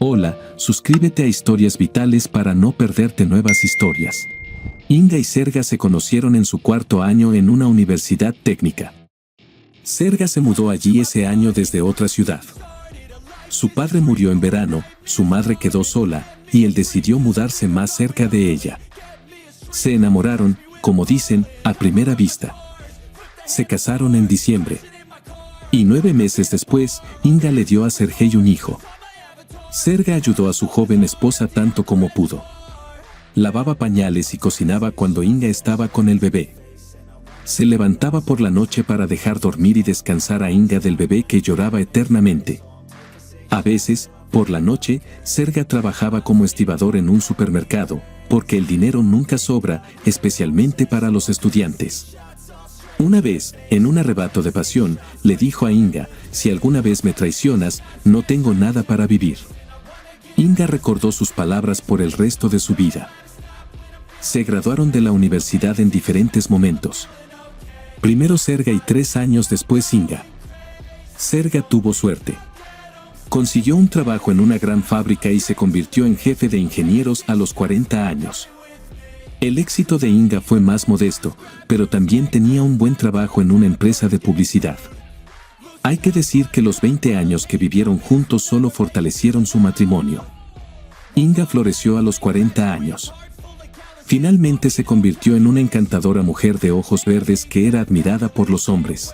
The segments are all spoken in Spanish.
Hola, suscríbete a Historias Vitales para no perderte nuevas historias. Inga y Serga se conocieron en su cuarto año en una universidad técnica. Serga se mudó allí ese año desde otra ciudad. Su padre murió en verano, su madre quedó sola, y él decidió mudarse más cerca de ella. Se enamoraron, como dicen, a primera vista. Se casaron en diciembre. Y 9 meses después, Inga le dio a Sergei un hijo. Serga ayudó a su joven esposa tanto como pudo. Lavaba pañales y cocinaba cuando Inga estaba con el bebé. Se levantaba por la noche para dejar dormir y descansar a Inga del bebé que lloraba eternamente. A veces, por la noche, Serga trabajaba como estibador en un supermercado, porque el dinero nunca sobra, especialmente para los estudiantes. Una vez, en un arrebato de pasión, le dijo a Inga: «Si alguna vez me traicionas, no tengo nada para vivir». Inga recordó sus palabras por el resto de su vida. Se graduaron de la universidad en diferentes momentos. Primero Serga y 3 años después Inga. Serga tuvo suerte. Consiguió un trabajo en una gran fábrica y se convirtió en jefe de ingenieros a los 40 años. El éxito de Inga fue más modesto, pero también tenía un buen trabajo en una empresa de publicidad. Hay que decir que los 20 años que vivieron juntos solo fortalecieron su matrimonio. Inga floreció a los 40 años. Finalmente se convirtió en una encantadora mujer de ojos verdes que era admirada por los hombres.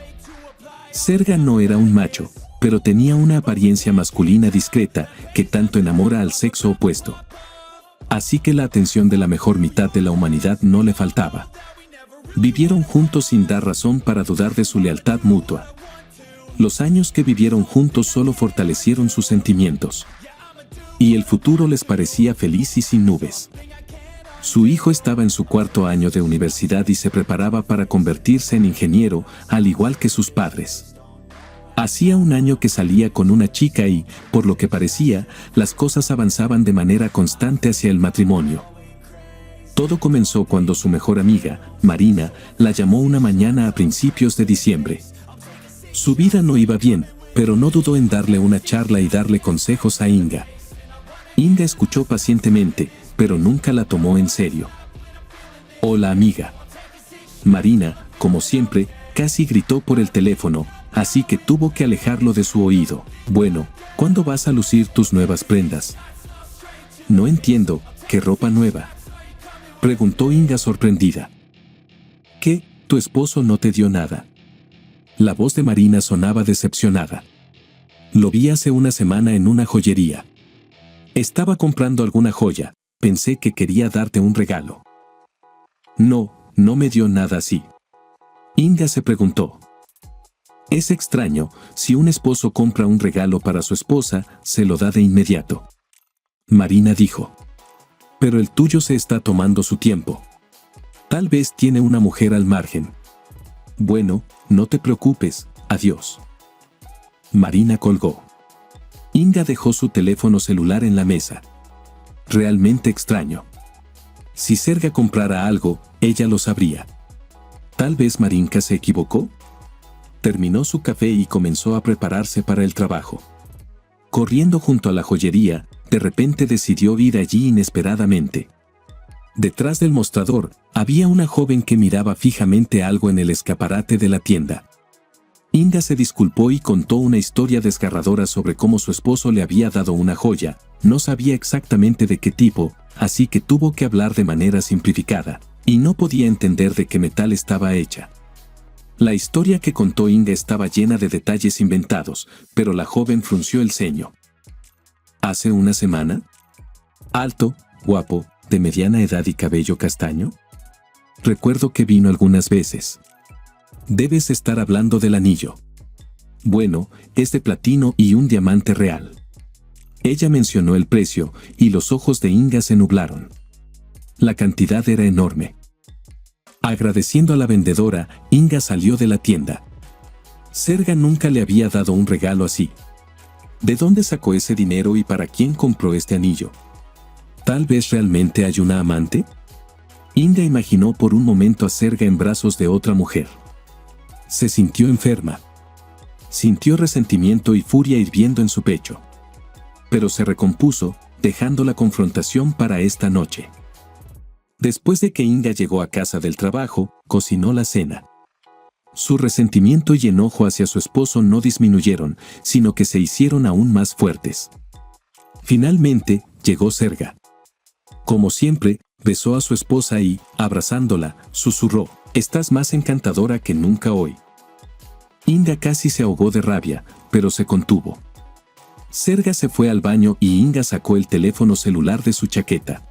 Serga no era un macho, pero tenía una apariencia masculina discreta que tanto enamora al sexo opuesto. Así que la atención de la mejor mitad de la humanidad no le faltaba. Vivieron juntos sin dar razón para dudar de su lealtad mutua. Los años que vivieron juntos solo fortalecieron sus sentimientos. Y el futuro les parecía feliz y sin nubes. Su hijo estaba en su 4.º año de universidad y se preparaba para convertirse en ingeniero, al igual que sus padres. Hacía 1 año que salía con una chica y, por lo que parecía, las cosas avanzaban de manera constante hacia el matrimonio. Todo comenzó cuando su mejor amiga, Marina, la llamó una mañana a principios de diciembre. Su vida no iba bien, pero no dudó en darle una charla y darle consejos a Inga. Inga escuchó pacientemente, pero nunca la tomó en serio. «Hola, amiga». Marina, como siempre, casi gritó por el teléfono, así que tuvo que alejarlo de su oído. «Bueno, ¿cuándo vas a lucir tus nuevas prendas?» «No entiendo, ¿qué ropa nueva?», preguntó Inga sorprendida. «¿Qué? ¿Tu esposo no te dio nada?». La voz de Marina sonaba decepcionada. «Lo vi hace una semana en una joyería. Estaba comprando alguna joya. Pensé que quería darte un regalo». «No, no me dio nada así». Inga se preguntó. Es extraño, si un esposo compra un regalo para su esposa, se lo da de inmediato. Marina dijo. «Pero el tuyo se está tomando su tiempo. Tal vez tiene una mujer al margen». «Bueno, no te preocupes, adiós». Marina colgó. Inga dejó su teléfono celular en la mesa. Realmente extraño. Si Serga comprara algo, ella lo sabría. Tal vez Marinka se equivocó. Terminó su café y comenzó a prepararse para el trabajo. Corriendo junto a la joyería, de repente decidió ir allí inesperadamente. Detrás del mostrador, había una joven que miraba fijamente algo en el escaparate de la tienda. Inga se disculpó y contó una historia desgarradora sobre cómo su esposo le había dado una joya. No sabía exactamente de qué tipo, así que tuvo que hablar de manera simplificada, y no podía entender de qué metal estaba hecha. La historia que contó Inga estaba llena de detalles inventados, pero la joven frunció el ceño. «¿Hace una semana? Alto, guapo, de mediana edad y cabello castaño. Recuerdo que vino algunas veces. Debes estar hablando del anillo. Bueno, es de platino y un diamante real». Ella mencionó el precio, y los ojos de Inga se nublaron. La cantidad era enorme. Agradeciendo a la vendedora, Inga salió de la tienda. Serga nunca le había dado un regalo así. ¿De dónde sacó ese dinero y para quién compró este anillo? ¿Tal vez realmente hay una amante? Inga imaginó por un momento a Serga en brazos de otra mujer. Se sintió enferma. Sintió resentimiento y furia hirviendo en su pecho. pero se recompuso, dejando la confrontación para esta noche. Después de que Inga llegó a casa del trabajo, cocinó la cena. Su resentimiento y enojo hacia su esposo no disminuyeron, sino que se hicieron aún más fuertes. Finalmente, llegó Serga. Como siempre, besó a su esposa y, abrazándola, susurró: «Estás más encantadora que nunca hoy». Inga casi se ahogó de rabia, pero se contuvo. Serga se fue al baño y Inga sacó el teléfono celular de su chaqueta.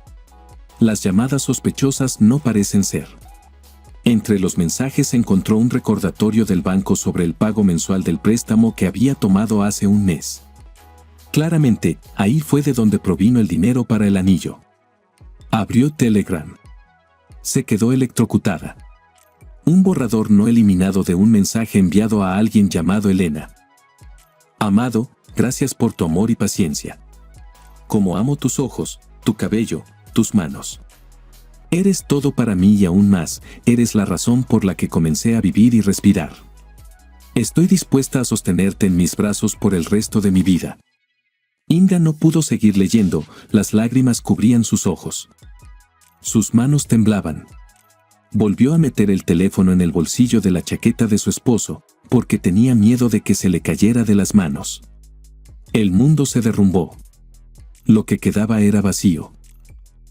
Las llamadas sospechosas no parecen ser. Entre los mensajes encontró un recordatorio del banco sobre el pago mensual del préstamo que había tomado hace un mes. Claramente, ahí fue de donde provino el dinero para el anillo. Abrió Telegram. Se quedó electrocutada. Un borrador no eliminado de un mensaje enviado a alguien llamado Elena. «Amado, gracias por tu amor y paciencia. Como amo tus ojos, tu cabello, tus manos. Eres todo para mí y aún más, eres la razón por la que comencé a vivir y respirar. Estoy dispuesta a sostenerte en mis brazos por el resto de mi vida». Inga no pudo seguir leyendo, las lágrimas cubrían sus ojos. Sus manos temblaban. Volvió a meter el teléfono en el bolsillo de la chaqueta de su esposo, porque tenía miedo de que se le cayera de las manos. El mundo se derrumbó. Lo que quedaba era vacío.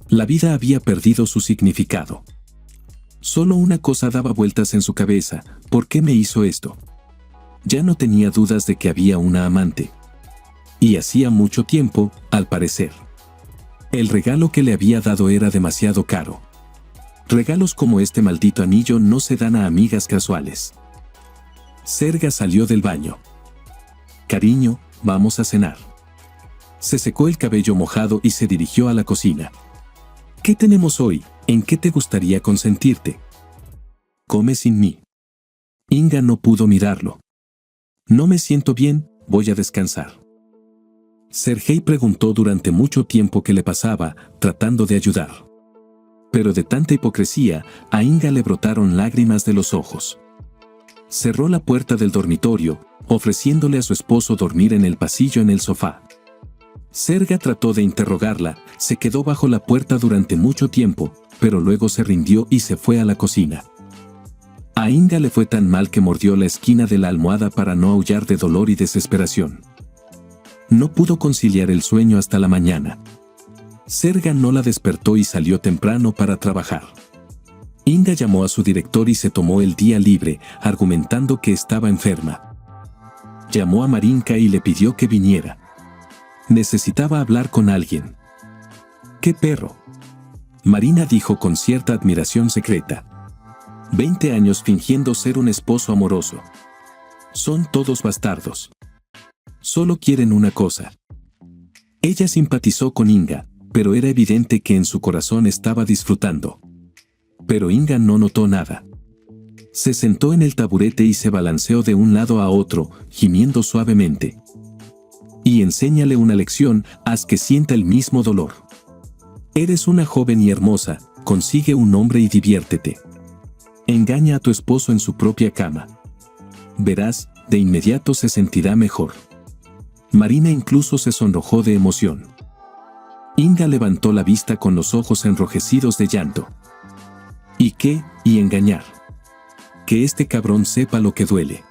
La vida había perdido su significado. Solo una cosa daba vueltas en su cabeza: ¿por qué me hizo esto? Ya no tenía dudas de que había una amante. Y hacía mucho tiempo, al parecer. El regalo que le había dado era demasiado caro. Regalos como este maldito anillo no se dan a amigas casuales. Serga salió del baño. «Cariño, vamos a cenar». Se secó el cabello mojado y se dirigió a la cocina. «¿Qué tenemos hoy? ¿En qué te gustaría consentirte?» «Come sin mí». Inga no pudo mirarlo. «No me siento bien, voy a descansar». Sergei preguntó durante mucho tiempo qué le pasaba, tratando de ayudar. Pero de tanta hipocresía, a Inga le brotaron lágrimas de los ojos. Cerró la puerta del dormitorio, ofreciéndole a su esposo dormir en el pasillo en el sofá. Serga trató de interrogarla, se quedó bajo la puerta durante mucho tiempo, pero luego se rindió y se fue a la cocina. A Inga le fue tan mal que mordió la esquina de la almohada para no aullar de dolor y desesperación. No pudo conciliar el sueño hasta la mañana. Serga no la despertó y salió temprano para trabajar. Inga llamó a su director y se tomó el día libre, argumentando que estaba enferma. Llamó a Marinka y le pidió que viniera. Necesitaba hablar con alguien. «¡Qué perro!», Marina dijo con cierta admiración secreta. 20 años fingiendo ser un esposo amoroso. Son todos bastardos. Solo quieren una cosa. Ella simpatizó con Inga, pero era evidente que en su corazón estaba disfrutando. Pero Inga no notó nada. Se sentó en el taburete y se balanceó de un lado a otro, gimiendo suavemente. «Y enséñale una lección, haz que sienta el mismo dolor. Eres una joven y hermosa, consigue un hombre y diviértete. Engaña a tu esposo en su propia cama. Verás, de inmediato se sentirá mejor». Marina incluso se sonrojó de emoción. Inga levantó la vista con los ojos enrojecidos de llanto. «¿Y qué? ¿Y engañar? Que este cabrón sepa lo que duele».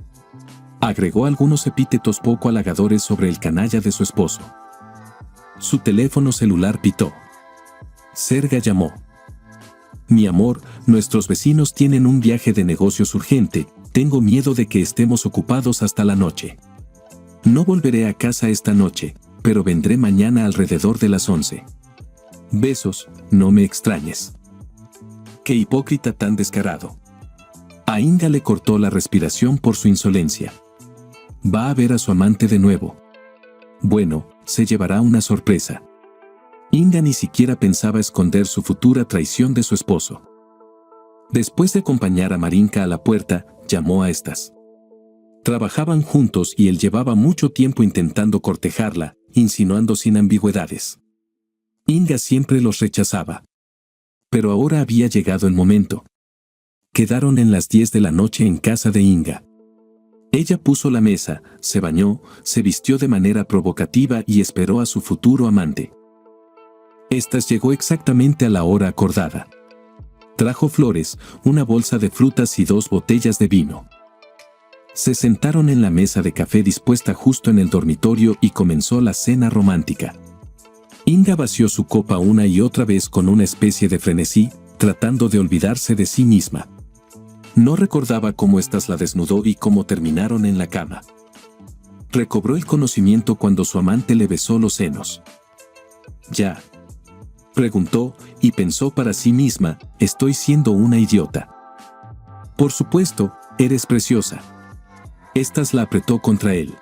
Agregó algunos epítetos poco halagadores sobre el canalla de su esposo. Su teléfono celular pitó. Serga llamó. «Mi amor, nuestros vecinos tienen un viaje de negocios urgente, tengo miedo de que estemos ocupados hasta la noche. No volveré a casa esta noche, pero vendré mañana alrededor de las 11. Besos, no me extrañes». Qué hipócrita tan descarado. A Inga le cortó la respiración por su insolencia. Va a ver a su amante de nuevo. Bueno, se llevará una sorpresa. Inga ni siquiera pensaba esconder su futura traición de su esposo. Después de acompañar a Marinka a la puerta, llamó a estas. Trabajaban juntos y él llevaba mucho tiempo intentando cortejarla, insinuando sin ambigüedades. Inga siempre los rechazaba. Pero ahora había llegado el momento. Quedaron en las 10 de la noche en casa de Inga. Ella puso la mesa, se bañó, se vistió de manera provocativa y esperó a su futuro amante. Estas llegó exactamente a la hora acordada. Trajo flores, una bolsa de frutas y 2 botellas de vino. Se sentaron en la mesa de café dispuesta justo en el dormitorio y comenzó la cena romántica. Inga vació su copa una y otra vez con una especie de frenesí, tratando de olvidarse de sí misma. No recordaba cómo éstas la desnudó y cómo terminaron en la cama. Recobró el conocimiento cuando su amante le besó los senos. ¿Ya?, preguntó, y pensó para sí misma, estoy siendo una idiota. Por supuesto, eres preciosa. Estas la apretó contra él.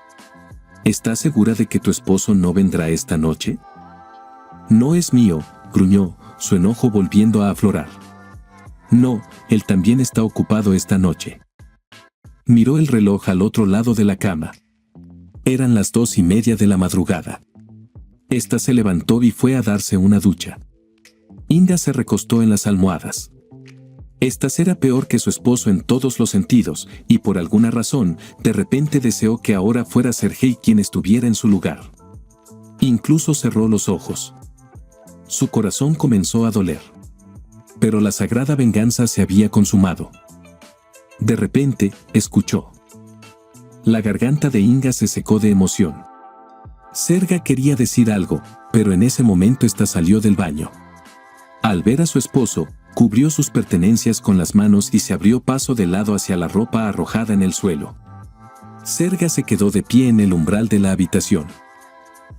¿Estás segura de que tu esposo no vendrá esta noche? No es mío, gruñó, su enojo volviendo a aflorar. No, él también está ocupado esta noche. Miró el reloj al otro lado de la cama. Eran las 2:30 de la madrugada. Esta se levantó y fue a darse una ducha. Inga se recostó en las almohadas. Esta era peor que su esposo en todos los sentidos, y por alguna razón, de repente deseó que ahora fuera Sergei quien estuviera en su lugar. Incluso cerró los ojos. Su corazón comenzó a doler. Pero la sagrada venganza se había consumado. De repente, escuchó. La garganta de Inga se secó de emoción. Serga quería decir algo, pero en ese momento ésta salió del baño. Al ver a su esposo, cubrió sus pertenencias con las manos y se abrió paso de lado hacia la ropa arrojada en el suelo. Serga se quedó de pie en el umbral de la habitación.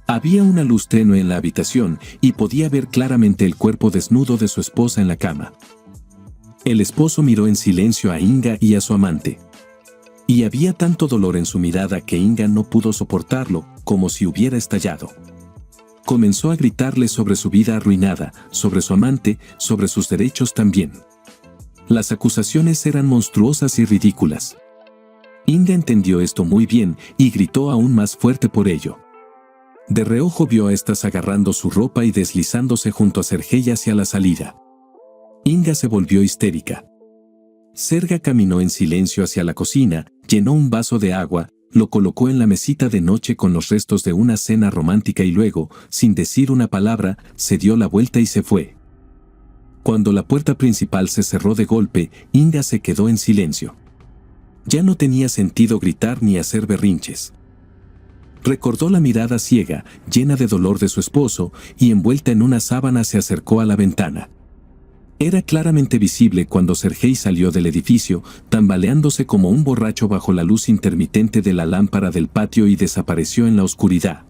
Había una luz tenue en la habitación y podía ver claramente el cuerpo desnudo de su esposa en la cama. El esposo miró en silencio a Inga y a su amante. Y había tanto dolor en su mirada que Inga no pudo soportarlo, como si hubiera estallado. Comenzó a gritarle sobre su vida arruinada, sobre su amante, sobre sus derechos también. Las acusaciones eran monstruosas y ridículas. Inga entendió esto muy bien y gritó aún más fuerte por ello. De reojo vio a estas agarrando su ropa y deslizándose junto a Sergei hacia la salida. Inga se volvió histérica. Serga caminó en silencio hacia la cocina, llenó un vaso de agua, lo colocó en la mesita de noche con los restos de una cena romántica y luego, sin decir una palabra, se dio la vuelta y se fue. Cuando la puerta principal se cerró de golpe, Inga se quedó en silencio. Ya no tenía sentido gritar ni hacer berrinches. Recordó la mirada ciega, llena de dolor de su esposo, y envuelta en una sábana se acercó a la ventana. Era claramente visible cuando Sergei salió del edificio, tambaleándose como un borracho bajo la luz intermitente de la lámpara del patio y desapareció en la oscuridad.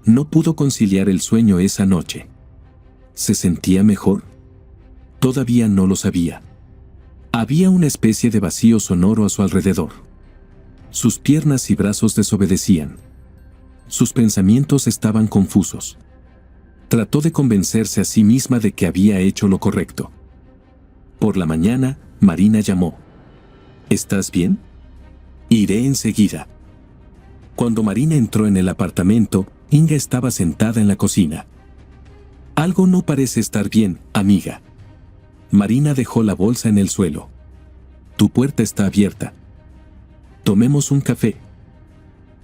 No pudo conciliar el sueño esa noche. ¿Se sentía mejor? Todavía no lo sabía. Había una especie de vacío sonoro a su alrededor. Sus piernas y brazos desobedecían. Sus pensamientos estaban confusos. Trató de convencerse a sí misma de que había hecho lo correcto. Por la mañana, Marina llamó. ¿Estás bien? Iré enseguida. Cuando Marina entró en el apartamento, Inga estaba sentada en la cocina. Algo no parece estar bien, amiga. Marina dejó la bolsa en el suelo. Tu puerta está abierta. Tomemos un café.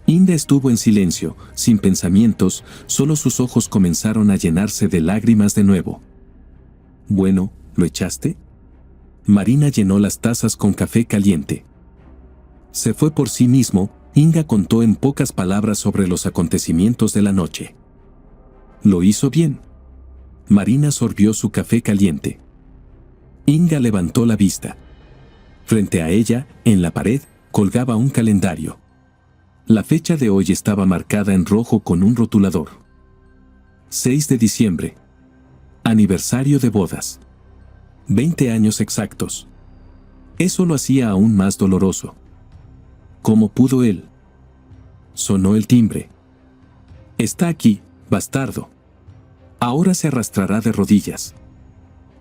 Inga estuvo en silencio, sin pensamientos, solo sus ojos comenzaron a llenarse de lágrimas de nuevo. Bueno, ¿lo echaste? Marina llenó las tazas con café caliente. Se fue por sí mismo. Inga contó en pocas palabras sobre los acontecimientos de la noche. Lo hizo bien. Marina sorbió su café caliente. Inga levantó la vista. Frente a ella, en la pared, colgaba un calendario. La fecha de hoy estaba marcada en rojo con un rotulador. 6 de diciembre. Aniversario de bodas. 20 años exactos. Eso lo hacía aún más doloroso. ¿Cómo pudo él? Sonó el timbre. Está aquí, bastardo. Ahora se arrastrará de rodillas.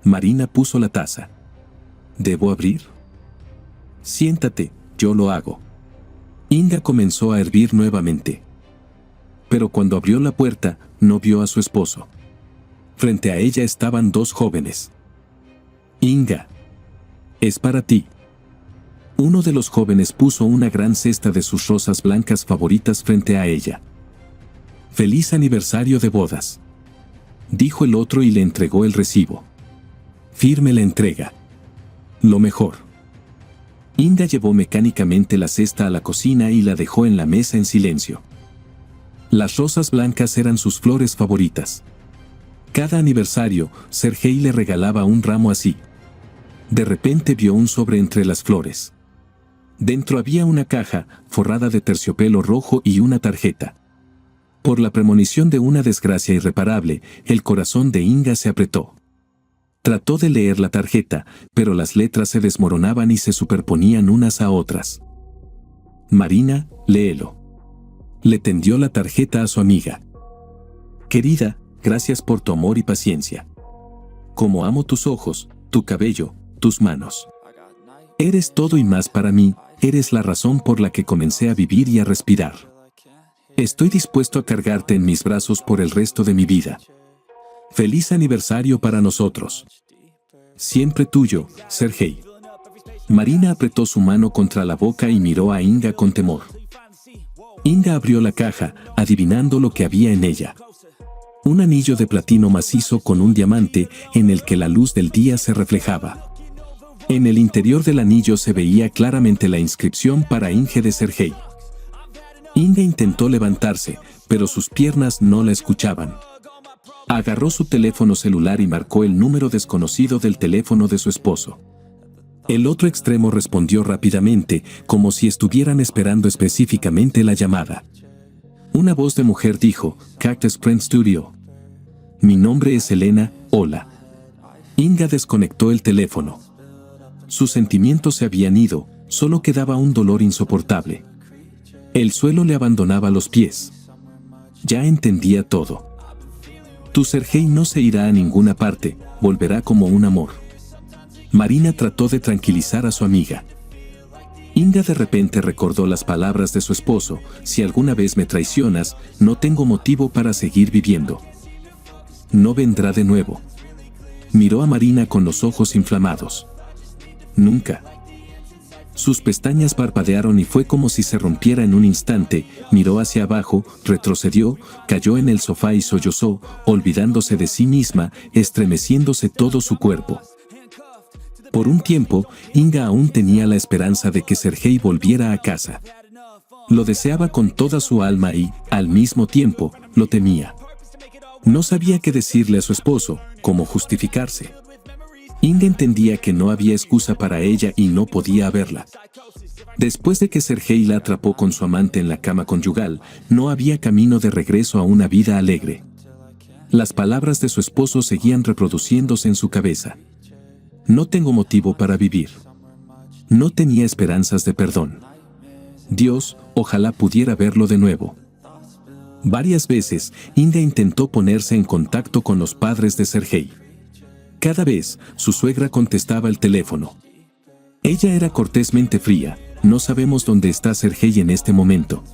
Marina puso la taza. ¿Debo abrir? Siéntate, yo lo hago. Inga comenzó a hervir nuevamente. Pero cuando abrió la puerta, no vio a su esposo. Frente a ella estaban 2 jóvenes. Inga. Es para ti. Uno de los jóvenes puso una gran cesta de sus rosas blancas favoritas frente a ella. «Feliz aniversario de bodas», dijo el otro y le entregó el recibo. «Firme la entrega. Lo mejor». Inga llevó mecánicamente la cesta a la cocina y la dejó en la mesa en silencio. Las rosas blancas eran sus flores favoritas. Cada aniversario, Sergei le regalaba un ramo así. De repente vio un sobre entre las flores. Dentro había una caja, forrada de terciopelo rojo y una tarjeta. Por la premonición de una desgracia irreparable, el corazón de Inga se apretó. Trató de leer la tarjeta, pero las letras se desmoronaban y se superponían unas a otras. «Marina, léelo». Le tendió la tarjeta a su amiga. «Querida, gracias por tu amor y paciencia. Como amo tus ojos, tu cabello, tus manos. Eres todo y más para mí, eres la razón por la que comencé a vivir y a respirar. Estoy dispuesto a cargarte en mis brazos por el resto de mi vida. Feliz aniversario para nosotros. Siempre tuyo, Sergei». Marina apretó su mano contra la boca y miró a Inga con temor. Inga abrió la caja, adivinando lo que había en ella. Un anillo de platino macizo con un diamante en el que la luz del día se reflejaba. En el interior del anillo se veía claramente la inscripción para Inge de Sergei. Inga intentó levantarse, pero sus piernas no la escuchaban. Agarró su teléfono celular y marcó el número desconocido del teléfono de su esposo. El otro extremo respondió rápidamente, como si estuvieran esperando específicamente la llamada. Una voz de mujer dijo: «Cactus Print Studio. Mi nombre es Elena, hola». Inga desconectó el teléfono. Sus sentimientos se habían ido, solo quedaba un dolor insoportable. El suelo le abandonaba los pies. Ya entendía todo. Tu Sergei no se irá a ninguna parte, volverá como un amor. Marina trató de tranquilizar a su amiga. Inga de repente recordó las palabras de su esposo: «Si alguna vez me traicionas, no tengo motivo para seguir viviendo. No vendrá de nuevo». Miró a Marina con los ojos inflamados. «Nunca». Sus pestañas parpadearon y fue como si se rompiera en un instante. Miró hacia abajo, retrocedió, cayó en el sofá y sollozó, olvidándose de sí misma, estremeciéndose todo su cuerpo. Por un tiempo, Inga aún tenía la esperanza de que Sergei volviera a casa. Lo deseaba con toda su alma y, al mismo tiempo, lo temía. No sabía qué decirle a su esposo, cómo justificarse. Inga entendía que no había excusa para ella y no podía verla. Después de que Sergei la atrapó con su amante en la cama conyugal, no había camino de regreso a una vida alegre. Las palabras de su esposo seguían reproduciéndose en su cabeza. No tengo motivo para vivir. No tenía esperanzas de perdón. Dios, ojalá pudiera verlo de nuevo. Varias veces, Inga intentó ponerse en contacto con los padres de Sergei. Cada vez, su suegra contestaba el teléfono. Ella era cortésmente fría: «No sabemos dónde está Sergei en este momento.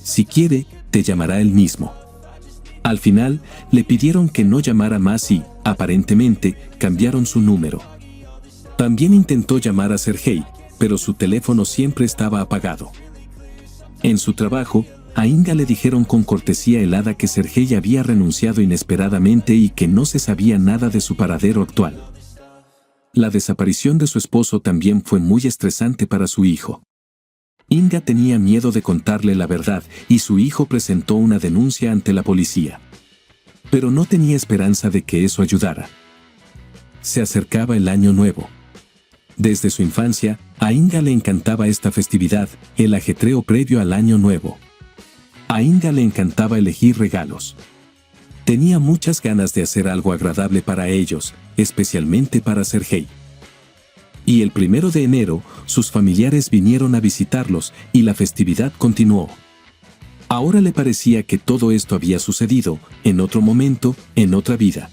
Si quiere, te llamará él mismo». Al final, le pidieron que no llamara más y, aparentemente, cambiaron su número. También intentó llamar a Sergei, pero su teléfono siempre estaba apagado. En su trabajo, a Inga le dijeron con cortesía helada que Sergei había renunciado inesperadamente y que no se sabía nada de su paradero actual. La desaparición de su esposo también fue muy estresante para su hijo. Inga tenía miedo de contarle la verdad y su hijo presentó una denuncia ante la policía. Pero no tenía esperanza de que eso ayudara. Se acercaba el Año Nuevo. Desde su infancia, a Inga le encantaba esta festividad, el ajetreo previo al Año Nuevo. A Inga le encantaba elegir regalos. Tenía muchas ganas de hacer algo agradable para ellos, especialmente para Sergei. Y el 1 de enero, sus familiares vinieron a visitarlos y la festividad continuó. Ahora le parecía que todo esto había sucedido, en otro momento, en otra vida.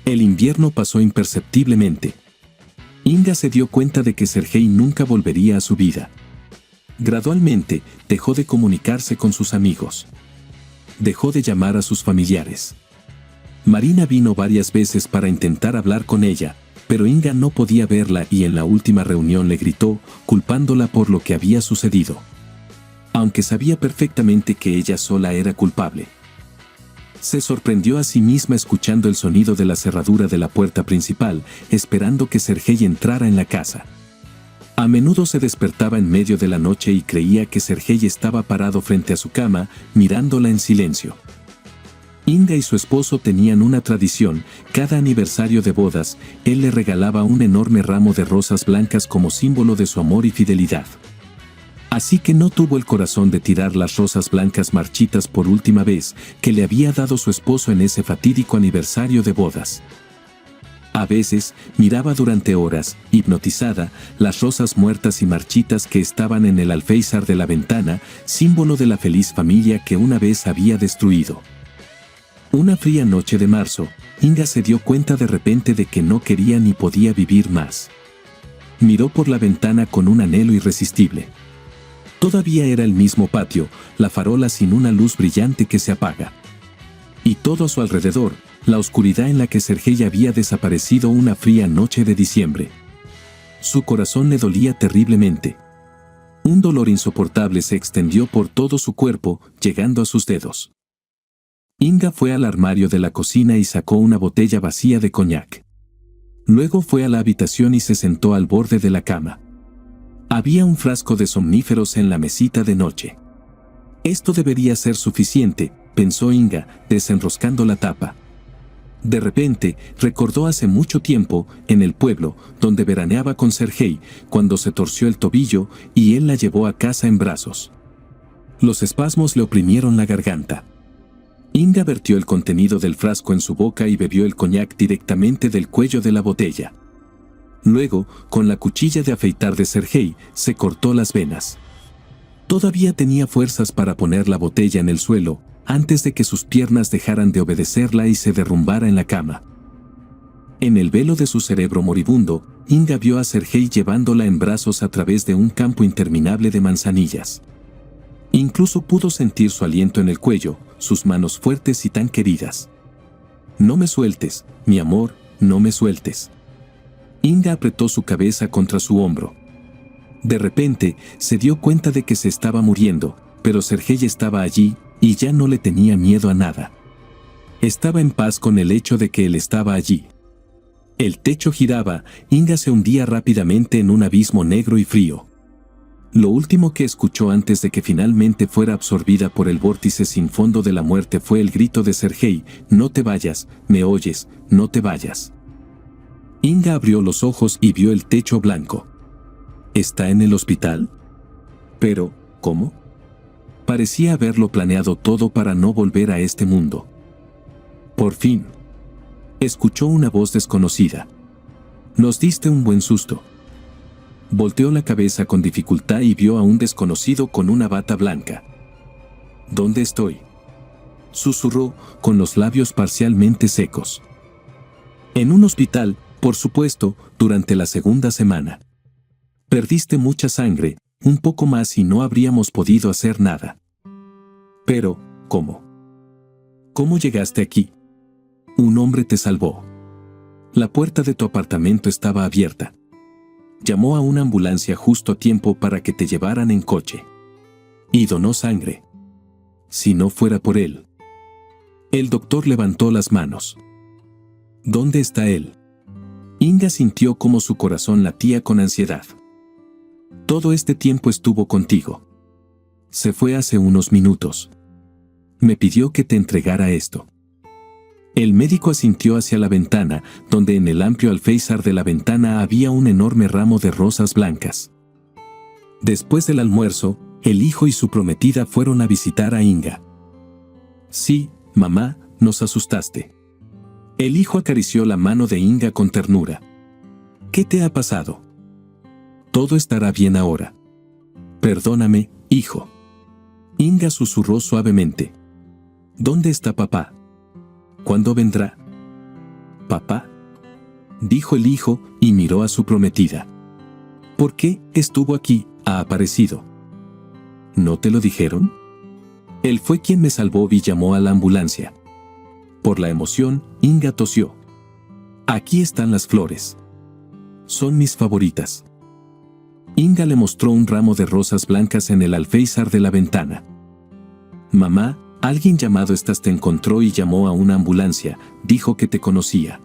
El invierno pasó imperceptiblemente. Inga se dio cuenta de que Sergei nunca volvería a su vida. Gradualmente, dejó de comunicarse con sus amigos. Dejó de llamar a sus familiares. Marina vino varias veces para intentar hablar con ella, pero Inga no podía verla y en la última reunión le gritó, culpándola por lo que había sucedido. Aunque sabía perfectamente que ella sola era culpable. Se sorprendió a sí misma escuchando el sonido de la cerradura de la puerta principal, esperando que Sergei entrara en la casa. A menudo se despertaba en medio de la noche y creía que Sergei estaba parado frente a su cama, mirándola en silencio. Inga y su esposo tenían una tradición: cada aniversario de bodas, él le regalaba un enorme ramo de rosas blancas como símbolo de su amor y fidelidad. Así que no tuvo el corazón de tirar las rosas blancas marchitas por última vez que le había dado su esposo en ese fatídico aniversario de bodas. A veces, miraba durante horas, hipnotizada, las rosas muertas y marchitas que estaban en el alféizar de la ventana, símbolo de la feliz familia que una vez había destruido. Una fría noche de marzo, Inga se dio cuenta de repente de que no quería ni podía vivir más. Miró por la ventana con un anhelo irresistible. Todavía era el mismo patio, la farola sin una luz brillante que se apaga. Y todo a su alrededor, la oscuridad en la que Sergei había desaparecido una fría noche de diciembre. Su corazón le dolía terriblemente. Un dolor insoportable se extendió por todo su cuerpo, llegando a sus dedos. Inga fue al armario de la cocina y sacó una botella vacía de coñac. Luego fue a la habitación y se sentó al borde de la cama. Había un frasco de somníferos en la mesita de noche. Esto debería ser suficiente, pensó Inga, desenroscando la tapa. De repente, recordó hace mucho tiempo, en el pueblo, donde veraneaba con Sergei, cuando se torció el tobillo y él la llevó a casa en brazos. Los espasmos le oprimieron la garganta. Inga vertió el contenido del frasco en su boca y bebió el coñac directamente del cuello de la botella. Luego, con la cuchilla de afeitar de Sergei, se cortó las venas. Todavía tenía fuerzas para poner la botella en el suelo, antes de que sus piernas dejaran de obedecerla y se derrumbara en la cama. En el velo de su cerebro moribundo, Inga vio a Sergei llevándola en brazos a través de un campo interminable de manzanillas. Incluso pudo sentir su aliento en el cuello, sus manos fuertes y tan queridas. «No me sueltes, mi amor, no me sueltes». Inga apretó su cabeza contra su hombro. De repente, se dio cuenta de que se estaba muriendo, pero Sergei estaba allí, y ya no le tenía miedo a nada. Estaba en paz con el hecho de que él estaba allí. El techo giraba, Inga se hundía rápidamente en un abismo negro y frío. Lo último que escuchó antes de que finalmente fuera absorbida por el vórtice sin fondo de la muerte fue el grito de Sergei: «No te vayas, ¿me oyes? No te vayas». Inga abrió los ojos y vio el techo blanco. ¿Está en el hospital? Pero, ¿cómo? Parecía haberlo planeado todo para no volver a este mundo. Por fin. Escuchó una voz desconocida. «Nos diste un buen susto». Volteó la cabeza con dificultad y vio a un desconocido con una bata blanca. «¿Dónde estoy?», susurró, con los labios parcialmente secos. «En un hospital, por supuesto, durante la segunda semana. Perdiste mucha sangre, un poco más y no habríamos podido hacer nada». «Pero, ¿cómo? ¿Cómo llegaste aquí?». «Un hombre te salvó. La puerta de tu apartamento estaba abierta. Llamó a una ambulancia justo a tiempo para que te llevaran en coche. Y donó sangre. Si no fuera por él». El doctor levantó las manos. «¿Dónde está él?». Inga sintió como su corazón latía con ansiedad. «Todo este tiempo estuvo contigo. Se fue hace unos minutos. Me pidió que te entregara esto». El médico asintió hacia la ventana, donde en el amplio alféizar de la ventana había un enorme ramo de rosas blancas. Después del almuerzo, el hijo y su prometida fueron a visitar a Inga. «Sí, mamá, nos asustaste». El hijo acarició la mano de Inga con ternura. «¿Qué te ha pasado?». «Todo estará bien ahora». «Perdóname, hijo». Inga susurró suavemente. «¿Dónde está papá? ¿Cuándo vendrá?». «¿Papá?», dijo el hijo y miró a su prometida. «¿Por qué estuvo aquí, ha aparecido?». «¿No te lo dijeron?». «Él fue quien me salvó y llamó a la ambulancia». Por la emoción, Inga tosió. «Aquí están las flores». Son mis favoritas. Inga le mostró un ramo de rosas blancas en el alféizar de la ventana. Mamá, alguien llamado Stas te encontró y llamó a una ambulancia, dijo que te conocía.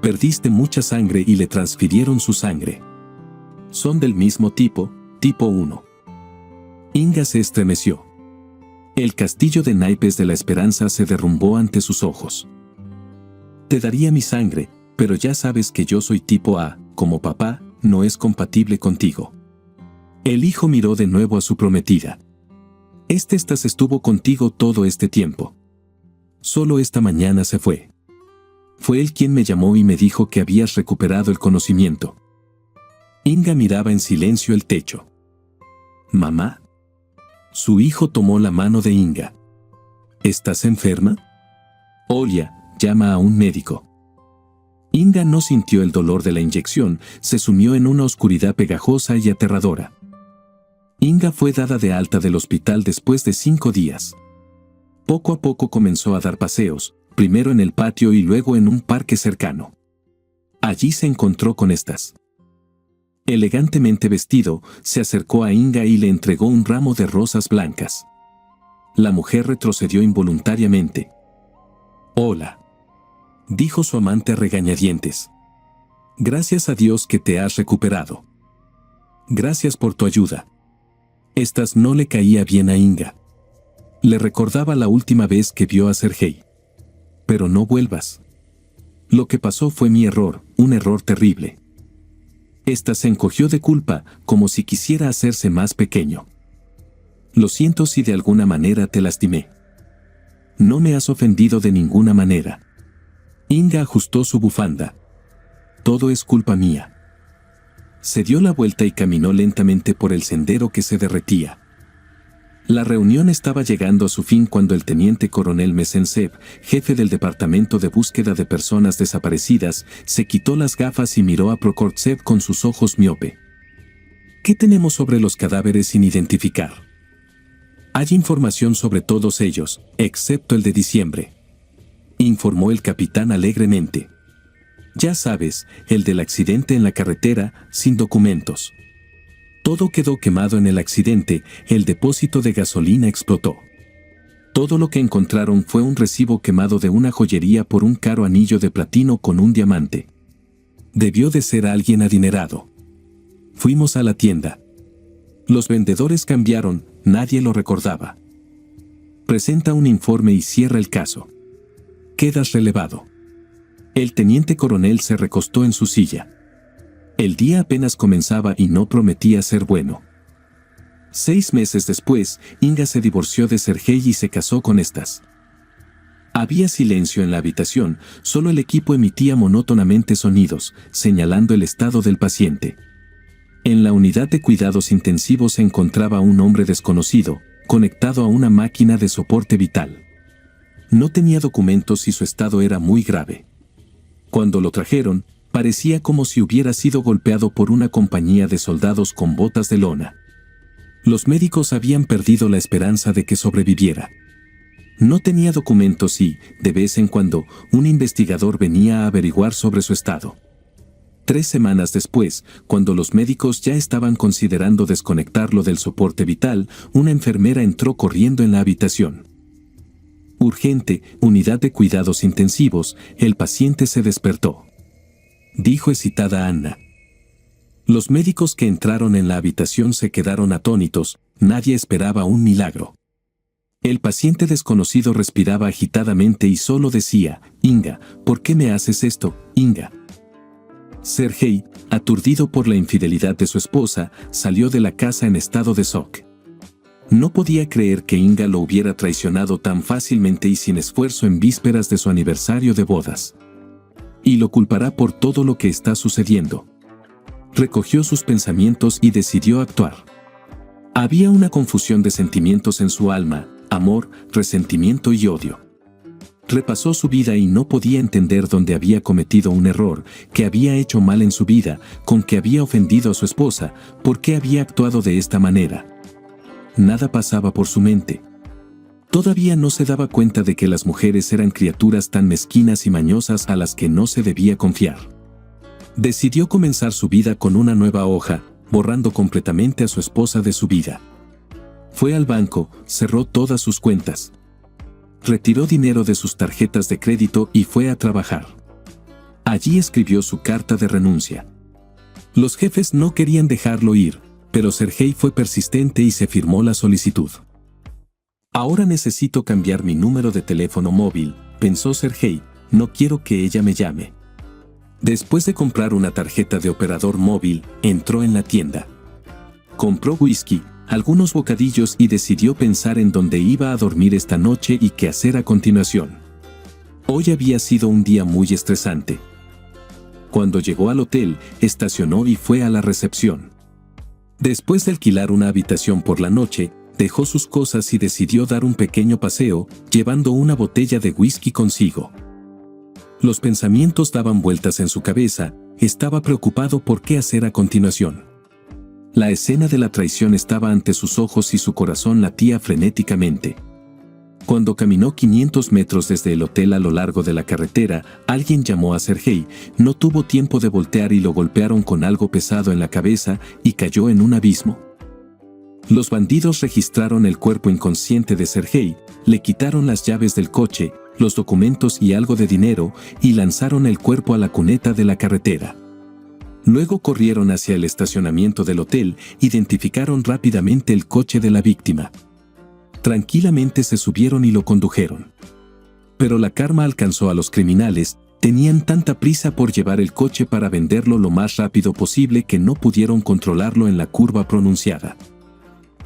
Perdiste mucha sangre y le transfirieron su sangre. Son del mismo tipo, tipo 1. Inga se estremeció. El castillo de naipes de la esperanza se derrumbó ante sus ojos. Te daría mi sangre, pero ya sabes que yo soy tipo A, como papá, no es compatible contigo. El hijo miró de nuevo a su prometida. Stas estuvo contigo todo este tiempo. Solo esta mañana se fue. Fue él quien me llamó y me dijo que habías recuperado el conocimiento. Inga miraba en silencio el techo. ¿Mamá? Su hijo tomó la mano de Inga. ¿Estás enferma? Olia, llama a un médico. Inga no sintió el dolor de la inyección, se sumió en una oscuridad pegajosa y aterradora. Inga fue dada de alta del hospital después de 5 días. Poco a poco comenzó a dar paseos, primero en el patio y luego en un parque cercano. Allí se encontró con Stas. Elegantemente vestido, se acercó a Inga y le entregó un ramo de rosas blancas. La mujer retrocedió involuntariamente. «Hola», dijo su amante a regañadientes. «Gracias a Dios que te has recuperado. Gracias por tu ayuda». Stas no le caía bien a Inga. Le recordaba la última vez que vio a Sergei. «Pero no vuelvas. Lo que pasó fue mi error, un error terrible». Stas se encogió de culpa, como si quisiera hacerse más pequeño. «Lo siento si de alguna manera te lastimé». «No me has ofendido de ninguna manera». Inga ajustó su bufanda. «Todo es culpa mía». Se dio la vuelta y caminó lentamente por el sendero que se derretía. La reunión estaba llegando a su fin cuando el teniente coronel Mesensev, jefe del departamento de búsqueda de personas desaparecidas, se quitó las gafas y miró a Prokofiev con sus ojos miope. «¿Qué tenemos sobre los cadáveres sin identificar?» «Hay información sobre todos ellos, excepto el de diciembre», informó el capitán alegremente. «Ya sabes, el del accidente en la carretera, sin documentos. Todo quedó quemado en el accidente, el depósito de gasolina explotó. Todo lo que encontraron fue un recibo quemado de una joyería por un caro anillo de platino con un diamante. Debió de ser alguien adinerado. Fuimos a la tienda. Los vendedores cambiaron, nadie lo recordaba. Presenta un informe y cierra el caso. Quedas relevado». El teniente coronel se recostó en su silla. El día apenas comenzaba y no prometía ser bueno. 6 meses después, Inga se divorció de Sergei y se casó con Stas. Había silencio en la habitación, solo el equipo emitía monótonamente sonidos, señalando el estado del paciente. En la unidad de cuidados intensivos se encontraba un hombre desconocido, conectado a una máquina de soporte vital. No tenía documentos y su estado era muy grave. Cuando lo trajeron, parecía como si hubiera sido golpeado por una compañía de soldados con botas de lona. Los médicos habían perdido la esperanza de que sobreviviera. No tenía documentos y, de vez en cuando, un investigador venía a averiguar sobre su estado. 3 semanas después, cuando los médicos ya estaban considerando desconectarlo del soporte vital, una enfermera entró corriendo en la habitación. «Urgente, unidad de cuidados intensivos, el paciente se despertó», dijo excitada Anna. Los médicos que entraron en la habitación se quedaron atónitos, nadie esperaba un milagro. El paciente desconocido respiraba agitadamente y solo decía: «Inga, ¿por qué me haces esto, Inga?». Sergei, aturdido por la infidelidad de su esposa, salió de la casa en estado de shock. No podía creer que Inga lo hubiera traicionado tan fácilmente y sin esfuerzo en vísperas de su aniversario de bodas. Y lo culpará por todo lo que está sucediendo. Recogió sus pensamientos y decidió actuar. Había una confusión de sentimientos en su alma, amor, resentimiento y odio. Repasó su vida y no podía entender dónde había cometido un error, qué había hecho mal en su vida, con qué había ofendido a su esposa, por qué había actuado de esta manera. Nada pasaba por su mente. Todavía no se daba cuenta de que las mujeres eran criaturas tan mezquinas y mañosas a las que no se debía confiar. Decidió comenzar su vida con una nueva hoja, borrando completamente a su esposa de su vida. Fue al banco, cerró todas sus cuentas. Retiró dinero de sus tarjetas de crédito y fue a trabajar. Allí escribió su carta de renuncia. Los jefes no querían dejarlo ir, pero Sergei fue persistente y se firmó la solicitud. Ahora necesito cambiar mi número de teléfono móvil, pensó Sergei, no quiero que ella me llame. Después de comprar una tarjeta de operador móvil, entró en la tienda. Compró whisky, algunos bocadillos y decidió pensar en dónde iba a dormir esta noche y qué hacer a continuación. Hoy había sido un día muy estresante. Cuando llegó al hotel, estacionó y fue a la recepción. Después de alquilar una habitación por la noche, dejó sus cosas y decidió dar un pequeño paseo, llevando una botella de whisky consigo. Los pensamientos daban vueltas en su cabeza, estaba preocupado por qué hacer a continuación. La escena de la traición estaba ante sus ojos y su corazón latía frenéticamente. Cuando caminó 500 metros desde el hotel a lo largo de la carretera, alguien llamó a Sergei, no tuvo tiempo de voltear y lo golpearon con algo pesado en la cabeza y cayó en un abismo. Los bandidos registraron el cuerpo inconsciente de Sergei, le quitaron las llaves del coche, los documentos y algo de dinero y lanzaron el cuerpo a la cuneta de la carretera. Luego corrieron hacia el estacionamiento del hotel, identificaron rápidamente el coche de la víctima. Tranquilamente se subieron y lo condujeron. Pero la karma alcanzó a los criminales, tenían tanta prisa por llevar el coche para venderlo lo más rápido posible que no pudieron controlarlo en la curva pronunciada.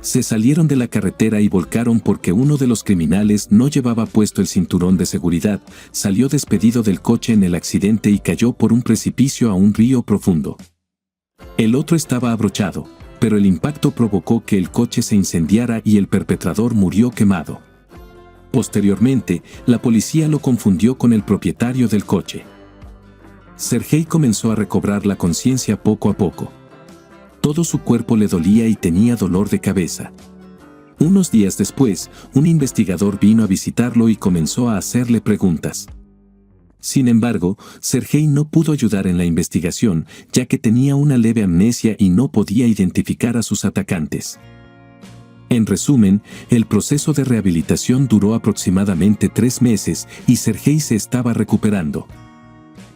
Se salieron de la carretera y volcaron porque uno de los criminales no llevaba puesto el cinturón de seguridad, salió despedido del coche en el accidente y cayó por un precipicio a un río profundo. El otro estaba abrochado, pero el impacto provocó que el coche se incendiara y el perpetrador murió quemado. Posteriormente, la policía lo confundió con el propietario del coche. Sergei comenzó a recobrar la conciencia poco a poco. Todo su cuerpo le dolía y tenía dolor de cabeza. Unos días después, un investigador vino a visitarlo y comenzó a hacerle preguntas. Sin embargo, Sergei no pudo ayudar en la investigación, ya que tenía una leve amnesia y no podía identificar a sus atacantes. En resumen, el proceso de rehabilitación duró aproximadamente 3 meses y Sergei se estaba recuperando.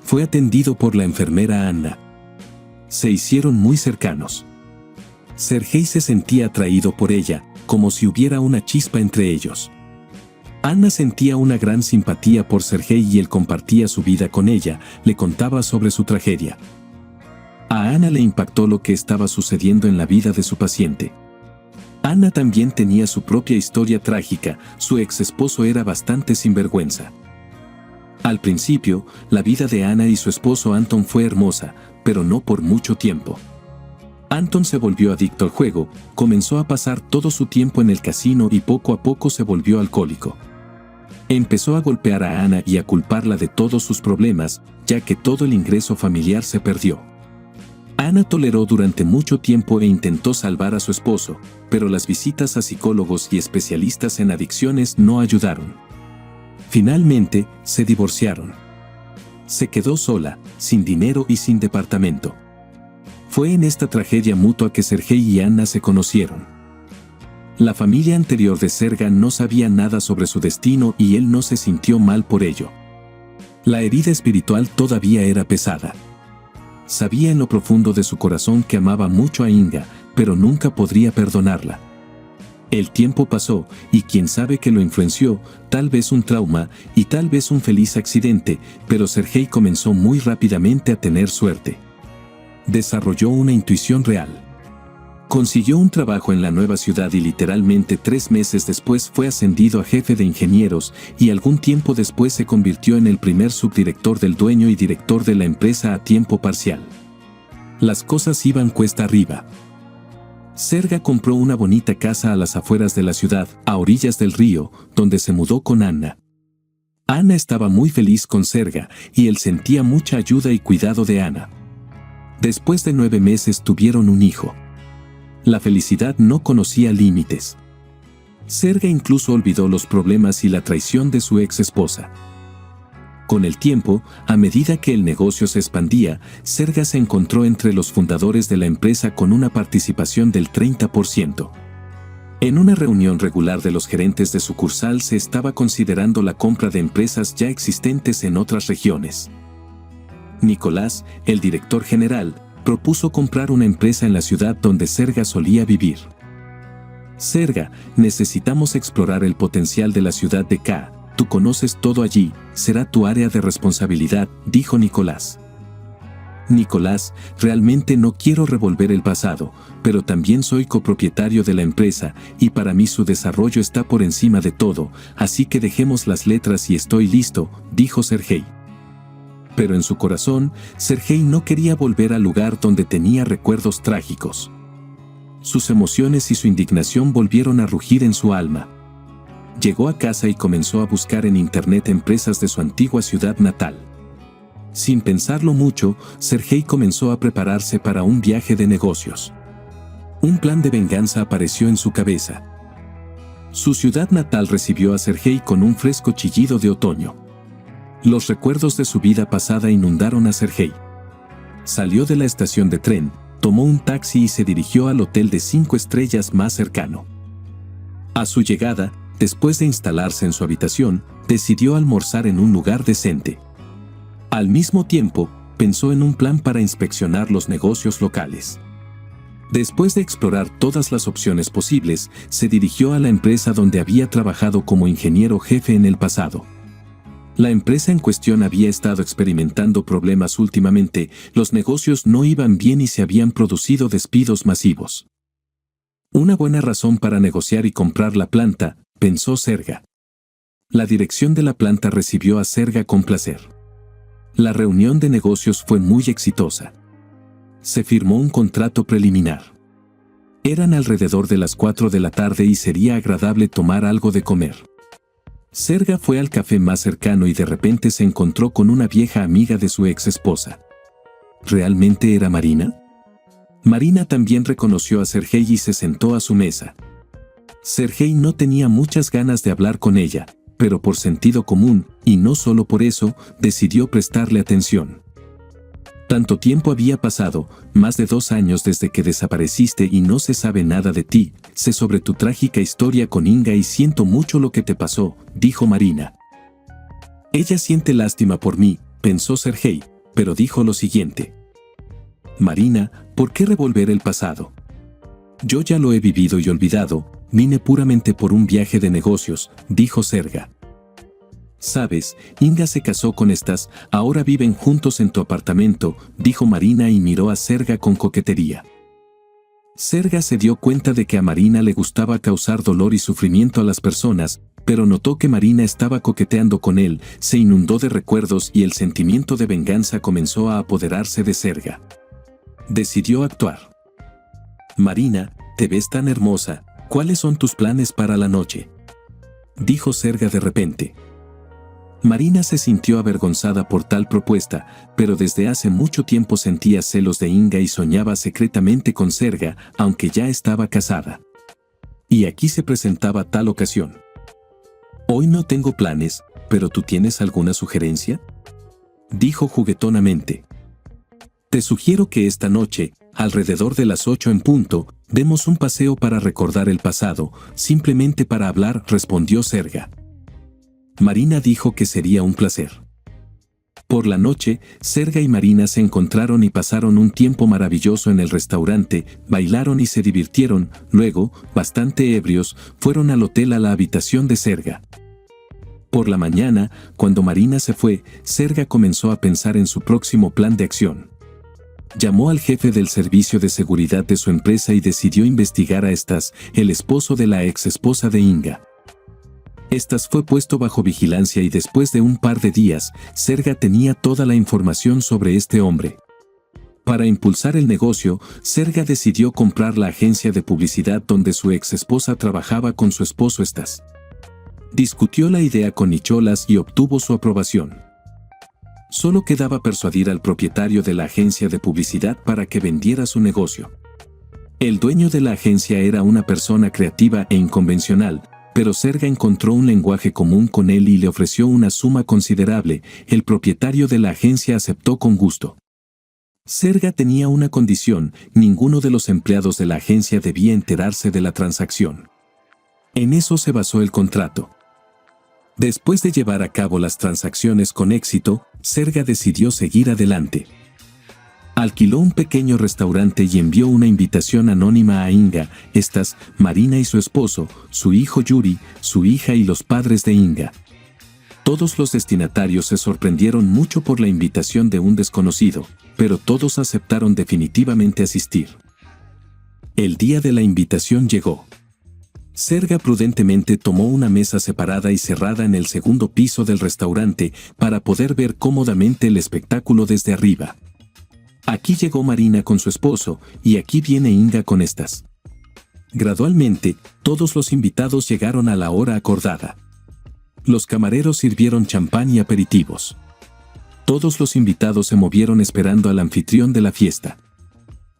Fue atendido por la enfermera Anna. Se hicieron muy cercanos. Sergei se sentía atraído por ella, como si hubiera una chispa entre ellos. Anna sentía una gran simpatía por Sergei y él compartía su vida con ella, le contaba sobre su tragedia. A Anna le impactó lo que estaba sucediendo en la vida de su paciente. Anna también tenía su propia historia trágica, su ex esposo era bastante sinvergüenza. Al principio, la vida de Anna y su esposo Anton fue hermosa, pero no por mucho tiempo. Anton se volvió adicto al juego, comenzó a pasar todo su tiempo en el casino y poco a poco se volvió alcohólico. Empezó a golpear a Anna y a culparla de todos sus problemas, ya que todo el ingreso familiar se perdió. Anna toleró durante mucho tiempo e intentó salvar a su esposo, pero las visitas a psicólogos y especialistas en adicciones no ayudaron. Finalmente, se divorciaron. Se quedó sola, sin dinero y sin departamento. Fue en esta tragedia mutua que Sergei y Anna se conocieron. La familia anterior de Serga no sabía nada sobre su destino y él no se sintió mal por ello. La herida espiritual todavía era pesada. Sabía en lo profundo de su corazón que amaba mucho a Inga, pero nunca podría perdonarla. El tiempo pasó, y quién sabe qué lo influenció, tal vez un trauma, y tal vez un feliz accidente, pero Sergei comenzó muy rápidamente a tener suerte. Desarrolló una intuición real. Consiguió un trabajo en la nueva ciudad y literalmente 3 meses después fue ascendido a jefe de ingenieros y algún tiempo después se convirtió en el primer subdirector del dueño y director de la empresa a tiempo parcial. Las cosas iban cuesta arriba. Serga compró una bonita casa a las afueras de la ciudad, a orillas del río, donde se mudó con Anna. Anna estaba muy feliz con Serga y él sentía mucha ayuda y cuidado de Anna. Después de 9 meses tuvieron un hijo. La felicidad no conocía límites. Serga incluso olvidó los problemas y la traición de su ex esposa. Con el tiempo, a medida que el negocio se expandía, Serga se encontró entre los fundadores de la empresa con una participación del 30%. En una reunión regular de los gerentes de sucursal se estaba considerando la compra de empresas ya existentes en otras regiones. Nicolás, el director general, propuso comprar una empresa en la ciudad donde Serga solía vivir. Serga, necesitamos explorar el potencial de la ciudad de K. Tú conoces todo allí, será tu área de responsabilidad, dijo Nicolás. Nicolás, realmente no quiero revolver el pasado, pero también soy copropietario de la empresa y para mí su desarrollo está por encima de todo, así que dejemos las letras y estoy listo, dijo Sergei. Pero en su corazón, Sergei no quería volver al lugar donde tenía recuerdos trágicos. Sus emociones y su indignación volvieron a rugir en su alma. Llegó a casa y comenzó a buscar en internet empresas de su antigua ciudad natal. Sin pensarlo mucho, Sergei comenzó a prepararse para un viaje de negocios. Un plan de venganza apareció en su cabeza. Su ciudad natal recibió a Sergei con un fresco chillido de otoño. Los recuerdos de su vida pasada inundaron a Sergei. Salió de la estación de tren, tomó un taxi y se dirigió al hotel de 5 estrellas más cercano. A su llegada, después de instalarse en su habitación, decidió almorzar en un lugar decente. Al mismo tiempo, pensó en un plan para inspeccionar los negocios locales. Después de explorar todas las opciones posibles, se dirigió a la empresa donde había trabajado como ingeniero jefe en el pasado. La empresa en cuestión había estado experimentando problemas últimamente, los negocios no iban bien y se habían producido despidos masivos. Una buena razón para negociar y comprar la planta, pensó Serga. La dirección de la planta recibió a Serga con placer. La reunión de negocios fue muy exitosa. Se firmó un contrato preliminar. Eran alrededor de las 4 de la tarde y sería agradable tomar algo de comer. Serga fue al café más cercano y de repente se encontró con una vieja amiga de su ex esposa. ¿Realmente era Marina? Marina también reconoció a Sergei y se sentó a su mesa. Sergei no tenía muchas ganas de hablar con ella, pero por sentido común, y no solo por eso, decidió prestarle atención. Tanto tiempo había pasado, más de 2 años desde que desapareciste y no se sabe nada de ti, sé sobre tu trágica historia con Inga y siento mucho lo que te pasó, dijo Marina. Ella siente lástima por mí, pensó Sergei, pero dijo lo siguiente. Marina, ¿por qué revolver el pasado? Yo ya lo he vivido y olvidado, vine puramente por un viaje de negocios, dijo Serga. Sabes, Inga se casó con estas, ahora viven juntos en tu apartamento, dijo Marina y miró a Serga con coquetería. Serga se dio cuenta de que a Marina le gustaba causar dolor y sufrimiento a las personas, pero notó que Marina estaba coqueteando con él, se inundó de recuerdos y el sentimiento de venganza comenzó a apoderarse de Serga. Decidió actuar. Marina, te ves tan hermosa, ¿cuáles son tus planes para la noche? Dijo Serga de repente. Marina se sintió avergonzada por tal propuesta, pero desde hace mucho tiempo sentía celos de Inga y soñaba secretamente con Serga, aunque ya estaba casada. Y aquí se presentaba tal ocasión. Hoy no tengo planes, pero ¿tú tienes alguna sugerencia? Dijo juguetonamente. Te sugiero que esta noche, alrededor de las 8 en punto, demos un paseo para recordar el pasado, simplemente para hablar, respondió Serga. Marina dijo que sería un placer. Por la noche, Serga y Marina se encontraron y pasaron un tiempo maravilloso en el restaurante, bailaron y se divirtieron, luego, bastante ebrios, fueron al hotel a la habitación de Serga. Por la mañana, cuando Marina se fue, Serga comenzó a pensar en su próximo plan de acción. Llamó al jefe del servicio de seguridad de su empresa y decidió investigar a Stas, el esposo de la ex esposa de Inga. Stas fue puesto bajo vigilancia y después de un par de días, Serga tenía toda la información sobre este hombre. Para impulsar el negocio, Serga decidió comprar la agencia de publicidad donde su ex esposa trabajaba con su esposo Stas. Discutió la idea con Nicholas y obtuvo su aprobación. Solo quedaba persuadir al propietario de la agencia de publicidad para que vendiera su negocio. El dueño de la agencia era una persona creativa e inconvencional, Pero Serga encontró un lenguaje común con él y le ofreció una suma considerable. El propietario de la agencia aceptó con gusto. Serga tenía una condición: ninguno de los empleados de la agencia debía enterarse de la transacción. En eso se basó el contrato. Después de llevar a cabo las transacciones con éxito, Serga decidió seguir adelante. Alquiló un pequeño restaurante y envió una invitación anónima a Inga, Marina y su esposo, su hijo Yuri, su hija y los padres de Inga. Todos los destinatarios se sorprendieron mucho por la invitación de un desconocido, pero todos aceptaron definitivamente asistir. El día de la invitación llegó. Serga prudentemente tomó una mesa separada y cerrada en el segundo piso del restaurante para poder ver cómodamente el espectáculo desde arriba. Aquí llegó Marina con su esposo, y aquí viene Inga con estas. Gradualmente, todos los invitados llegaron a la hora acordada. Los camareros sirvieron champán y aperitivos. Todos los invitados se movieron esperando al anfitrión de la fiesta.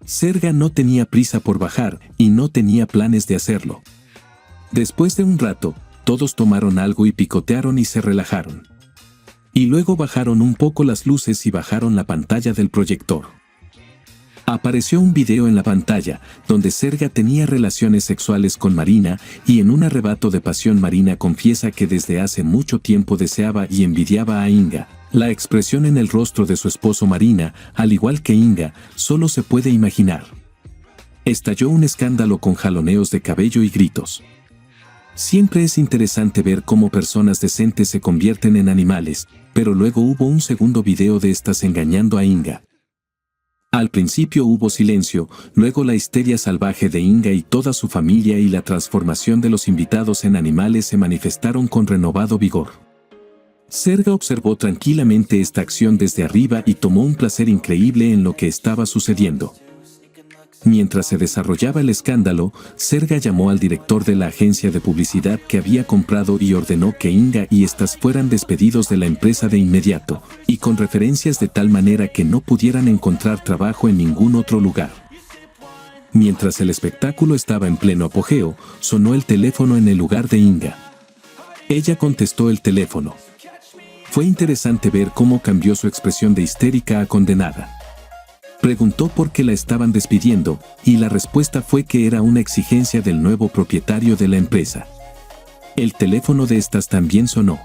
Serga no tenía prisa por bajar y no tenía planes de hacerlo. Después de un rato, todos tomaron algo y picotearon y se relajaron. Y luego bajaron un poco las luces y bajaron la pantalla del proyector. Apareció un video en la pantalla, donde Serga tenía relaciones sexuales con Marina, y en un arrebato de pasión Marina confiesa que desde hace mucho tiempo deseaba y envidiaba a Inga. La expresión en el rostro de su esposo Marina, al igual que Inga, solo se puede imaginar. Estalló un escándalo con jaloneos de cabello y gritos. Siempre es interesante ver cómo personas decentes se convierten en animales, pero luego hubo un segundo video de estas engañando a Inga. Al principio hubo silencio, luego la histeria salvaje de Inga y toda su familia y la transformación de los invitados en animales se manifestaron con renovado vigor. Serga observó tranquilamente esta acción desde arriba y tomó un placer increíble en lo que estaba sucediendo. Mientras se desarrollaba el escándalo, Serga llamó al director de la agencia de publicidad que había comprado y ordenó que Inga y estas fueran despedidos de la empresa de inmediato, y con referencias de tal manera que no pudieran encontrar trabajo en ningún otro lugar. Mientras el espectáculo estaba en pleno apogeo, sonó el teléfono en el lugar de Inga. Ella contestó el teléfono. Fue interesante ver cómo cambió su expresión de histérica a condenada. Preguntó por qué la estaban despidiendo, y la respuesta fue que era una exigencia del nuevo propietario de la empresa. El teléfono de estas también sonó.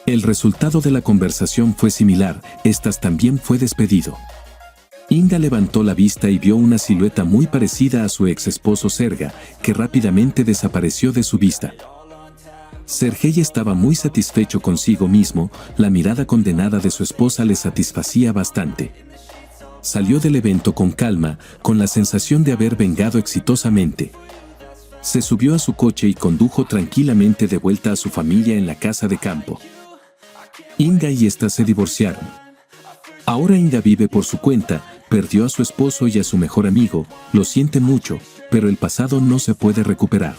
El resultado de la conversación fue similar: estas también fue despedido. Inga levantó la vista y vio una silueta muy parecida a su ex esposo Serga, que rápidamente desapareció de su vista. Sergei estaba muy satisfecho consigo mismo, la mirada condenada de su esposa le satisfacía bastante. Salió del evento con calma, con la sensación de haber vengado exitosamente. Se subió a su coche y condujo tranquilamente de vuelta a su familia en la casa de campo. Inga y esta se divorciaron. Ahora Inga vive por su cuenta, perdió a su esposo y a su mejor amigo, lo siente mucho, pero el pasado no se puede recuperar.